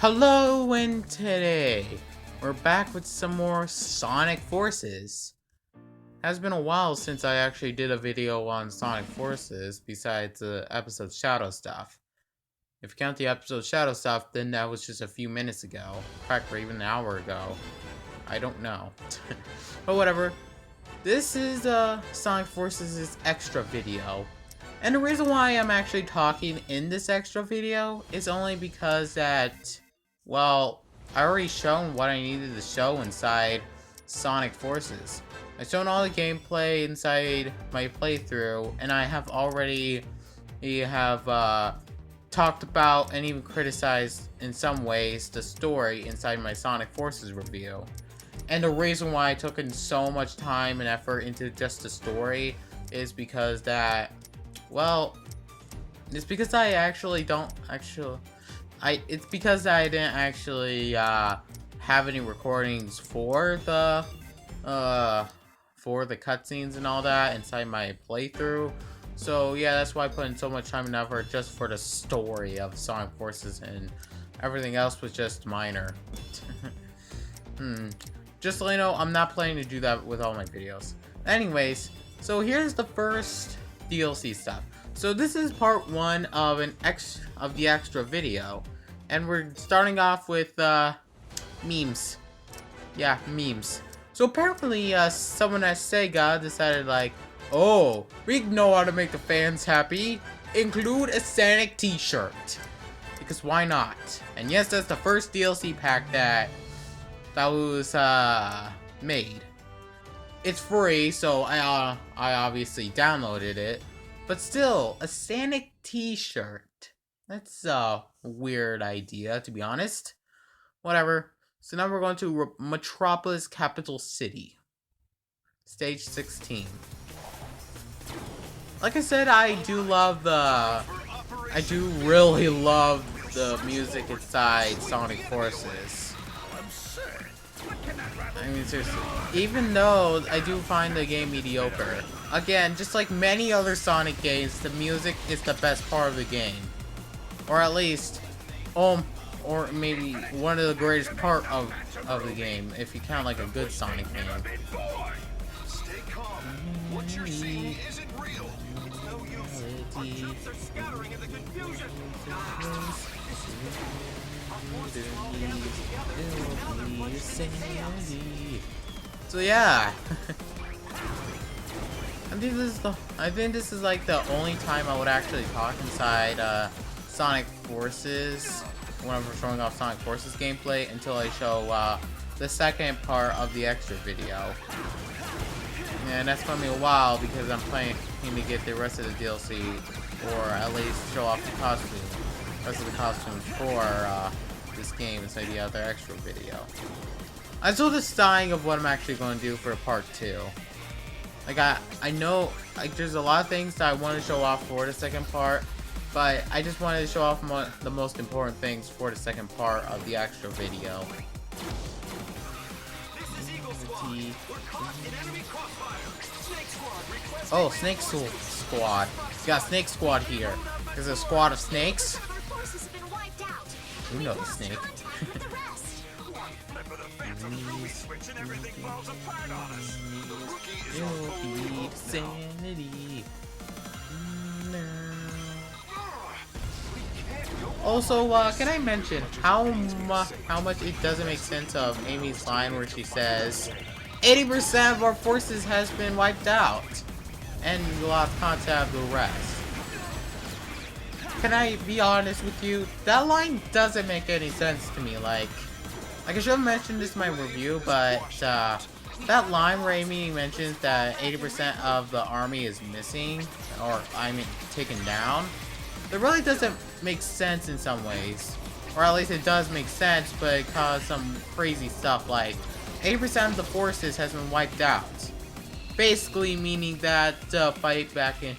Hello, and today we're back with some more Sonic Forces. Has been a while since I actually did a video on Sonic Forces besides the episode Shadow Stuff. If you count the episode Shadow Stuff, then that was just a few minutes ago, practically even an hour ago. I don't know. But whatever. This is Sonic Forces' extra video. And the reason why I'm actually talking in this extra video is only because that, well, I already shown what I needed to show inside Sonic Forces. I've shown all the gameplay inside my playthrough, and I have already talked about and even criticized in some ways the story inside my Sonic Forces review. And the reason why I took in so much time and effort into just the story is because that, well, it's because I actually don't it's because I didn't actually have any recordings for the cutscenes and all that inside my playthrough. So yeah, that's why I put in so much time and effort just for the story of Sonic Forces, and everything else was just minor. Just to let you know, I'm not planning to do that with all my videos. Anyways, so here's the first DLC stuff. So this is part one of the extra video, and we're starting off with memes. Yeah, memes. So apparently, someone at Sega decided like, oh, we know how to make the fans happy. Include a Sonic T-shirt, because why not? And yes, that's the first DLC pack that was made. It's free, so I obviously downloaded it. But still, a Sonic T-shirt. That's a weird idea, to be honest. Whatever. So now we're going to Metropolis Capital City. Stage 16. Like I said, I do really love the music inside Sonic Forces. I mean, seriously. Even though I do find the game mediocre. Again, just like many other Sonic games, the music is the best part of the game. Or at least, or maybe one of the greatest part of the game, if you count like a good Sonic game. So yeah. I think this is like the only time I would actually talk inside Sonic Forces when I'm showing off Sonic Forces gameplay until I show the second part of the extra video. And that's gonna be a while because I'm planning to get the rest of the DLC, or at least show off the rest of the costumes for this game inside the other extra video. I'm still deciding of what I'm actually going to do for part 2. Like I know there's a lot of things that I want to show off for the second part, but I just wanted to show off the most important things for the second part of the extra video. Oh, Snake Squad. We got Snake Squad here. There's a squad of snakes. You know the snake. Sanity. Also, can I mention how much it doesn't make sense of Amy's line where she says 80% of our forces has been wiped out and we lost contact with the rest. Can I be honest with you? That line doesn't make any sense to me. Like I should have mentioned this in my review, but that line where Amy mentions that 80% of the army is missing, or I mean taken down, it really doesn't make sense in some ways. Or at least it does make sense, but it caused some crazy stuff like 80% of the forces has been wiped out. Basically meaning that fight back in...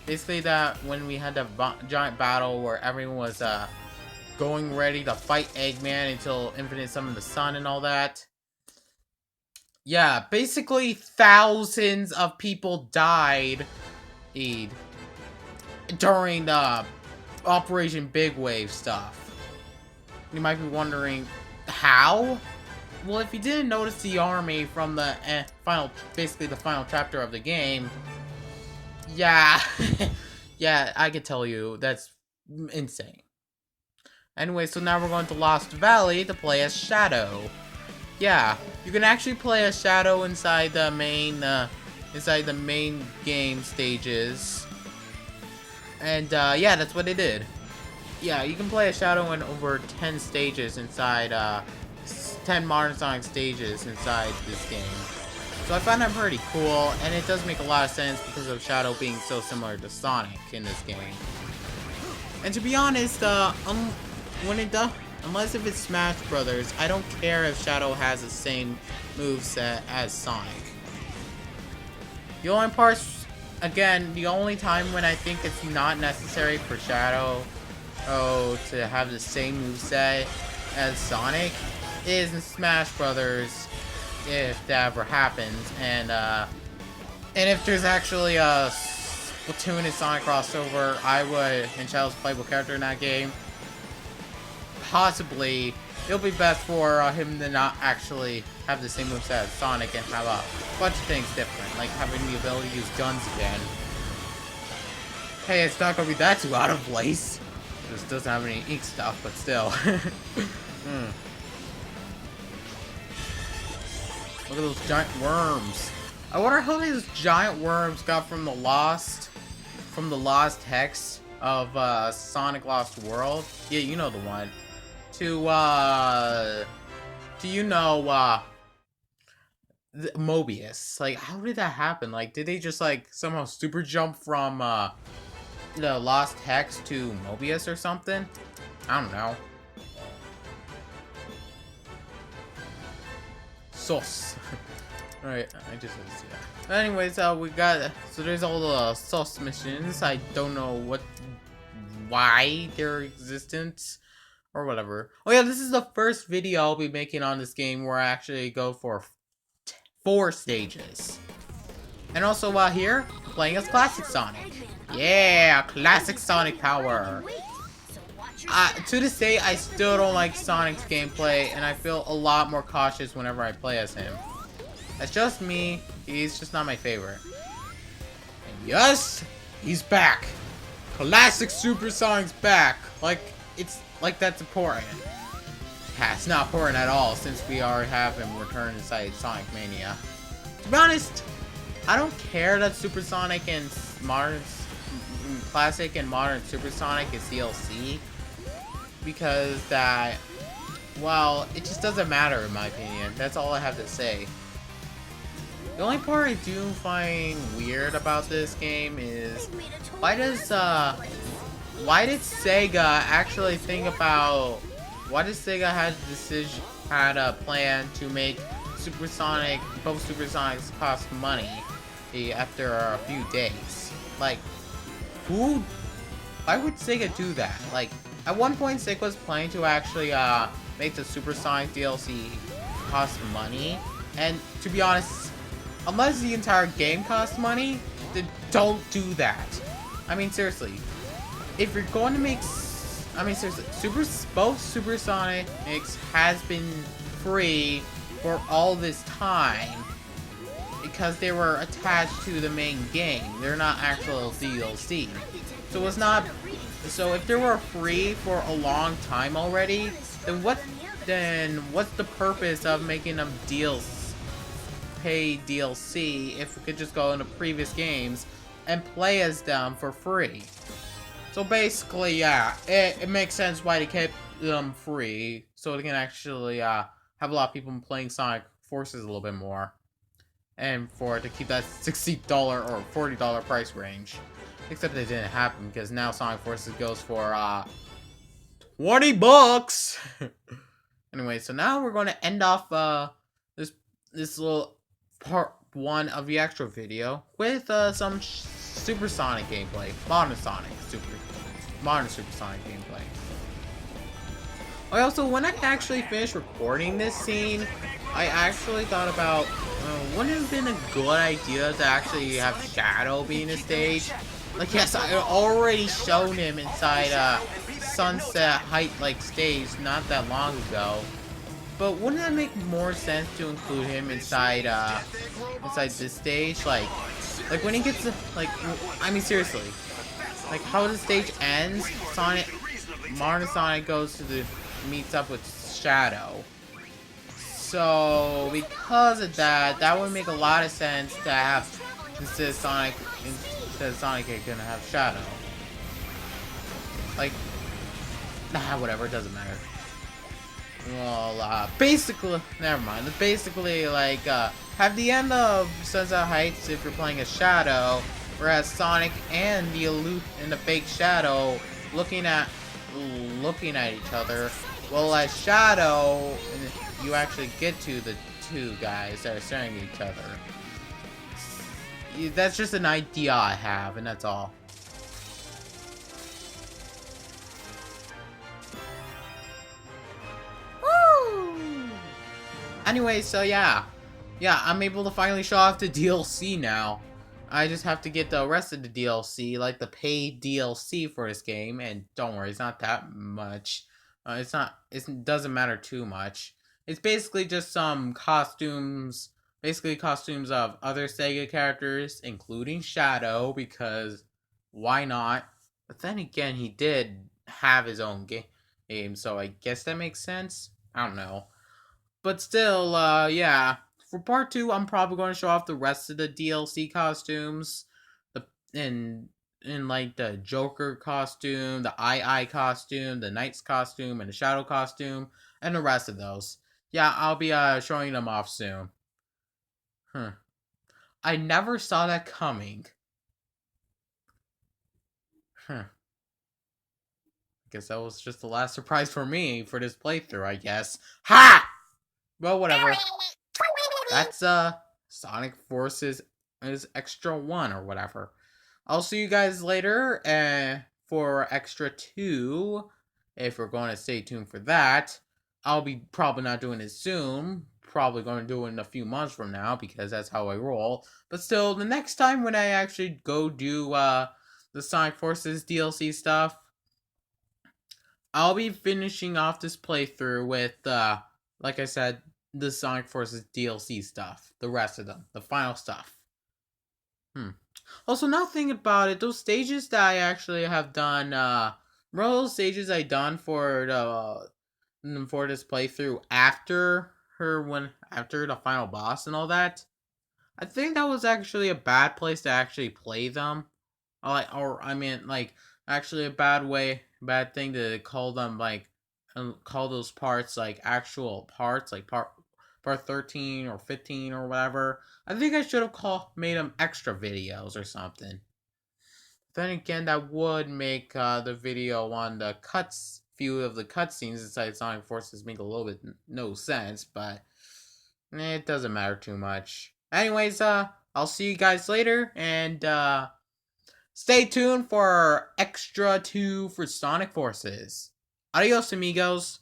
Basically that when we had the giant battle where everyone was going ready to fight Eggman until Infinite Summon the Sun and all that. Yeah, basically thousands of people died during the Operation Big Wave stuff. You might be wondering, how? Well, if you didn't notice the army from the basically the final chapter of the game, yeah, yeah, I could tell you, that's insane. Anyway, so now we're going to Lost Valley to play as Shadow. Yeah, you can actually play as Shadow inside the main game stages. And, yeah, that's what they did. Yeah, you can play as Shadow in over 10 stages inside, 10 Modern Sonic stages inside this game. So I find that pretty cool, and it does make a lot of sense because of Shadow being so similar to Sonic in this game. And to be honest, unless if it's Smash Brothers, I don't care if Shadow has the same moveset as Sonic. The only parts, again, the only time when I think it's not necessary for Shadow to have the same moveset as Sonic is in Smash Brothers, if that ever happens, and if there's actually a Splatoon and Sonic crossover, I would, and Shadow's playable character in that game, possibly it'll be best for him to not actually have the same moveset as Sonic and have a bunch of things different, like having the ability to use guns again. Hey, it's not gonna be that too out of place. This doesn't have any ink stuff, but still. Look at those giant worms. I wonder how these giant worms got from the lost hex of Sonic Lost World. Yeah, you know the one. Mobius. Like, how did that happen? Like, did they just like somehow super jump from the Lost Hex to Mobius or something? I don't know. Sauce. Alright, I just want to see that. Anyways, we got, so there's all the sauce missions. I don't know why their existence or whatever. Oh yeah, this is the first video I'll be making on this game where I actually go for 4 stages. And also while here, playing as Classic Sonic. Yeah, Classic Sonic power. To this day, I still don't like Sonic's gameplay, and I feel a lot more cautious whenever I play as him. That's just me. He's just not my favorite. And yes, he's back. Classic Super Sonic's back. Like, it's like that's important. Yeah, it's not important at all since we already have him return inside Sonic Mania. To be honest, I don't care that Super Sonic and Classic and Modern Super Sonic is DLC. Because that, well, it just doesn't matter in my opinion. That's all I have to say. The only part I do find weird about this game is why did Sega actually think about, why did Sega had a plan to make both Super Sonics cost money after a few days? Like, why would Sega do that? Like, at one point, Sega was planning to actually make the Super Sonic DLC cost money, and to be honest, unless the entire game costs money, then don't do that. I mean, seriously, if you're going to make, I mean, seriously, both Super Sonics has been free for all this time because they were attached to the main game. They're not actual DLC. So it's not. So if they were free for a long time already, then what's the purpose of making them pay DLC if we could just go into previous games and play as them for free? So basically, yeah, it makes sense why they kept them free, so they can actually have a lot of people playing Sonic Forces a little bit more, and for it to keep that $60 or $40 price range. Except it didn't happen because now Sonic Forces goes for $20. Anyway, so now we're going to end off this little part 1 of the extra video with some Super Sonic gameplay, modern Super Sonic gameplay. Also, when I actually finished recording this scene, I actually thought about wouldn't it have been a good idea to actually have Shadow be in the stage? Like, yes, I already shown him inside Sunset Height like stage not that long ago. But wouldn't that make more sense to include him inside this stage? Like when he gets like, I mean seriously, like how the stage ends, Martin Sonic goes to meets up with Shadow. So because of that, that would make a lot of sense to have instead of Sonic it gonna have Shadow. Like, nah, whatever, it doesn't matter. Well, basically, never mind. Basically, like, have the end of Sunset Heights if you're playing as Shadow, whereas Sonic and the fake Shadow looking at each other. Well, as Shadow, you actually get to the two guys that are staring at each other. That's just an idea I have, and that's all. Anyway, so yeah, I'm able to finally show off the DLC now. I just have to get the rest of the DLC, like the paid DLC for this game, and don't worry, it's not that much. It doesn't matter too much. It's basically just some costumes, basically costumes of other Sega characters, including Shadow, because why not? But then again, he did have his own game, so I guess that makes sense. I don't know. But still, yeah. For part 2, I'm probably going to show off the rest of the DLC costumes. In like the Joker costume, the II costume, the Knight's costume, and the Shadow costume, and the rest of those. Yeah, I'll be showing them off soon. I never saw that coming. Guess that was just the last surprise for me for this playthrough, I guess. Ha! Well, whatever. That's Sonic Forces is Extra 1 or whatever. I'll see you guys later for Extra 2 if we're going to stay tuned for that. I'll be probably not doing it soon. Probably going to do it in a few months from now because that's how I roll. But still, the next time when I actually go do the Sonic Forces DLC stuff, I'll be finishing off this playthrough with, like I said, the Sonic Forces DLC stuff. The rest of them. The final stuff. Also, now thinking about it, those stages that I actually have done, remember those stages I done for this playthrough after the final boss and all that? I think that was actually a bad place to actually play them. Actually a bad thing to call them, like, call those parts, like, actual parts, like, part 13 or 15 or whatever. I think I should have made them extra videos or something. Then again, that would make the video on the few of the cutscenes inside Sonic Forces make a little bit no sense, but it doesn't matter too much. Anyways, I'll see you guys later, and stay tuned for Extra 2 for Sonic Forces. Adios, amigos.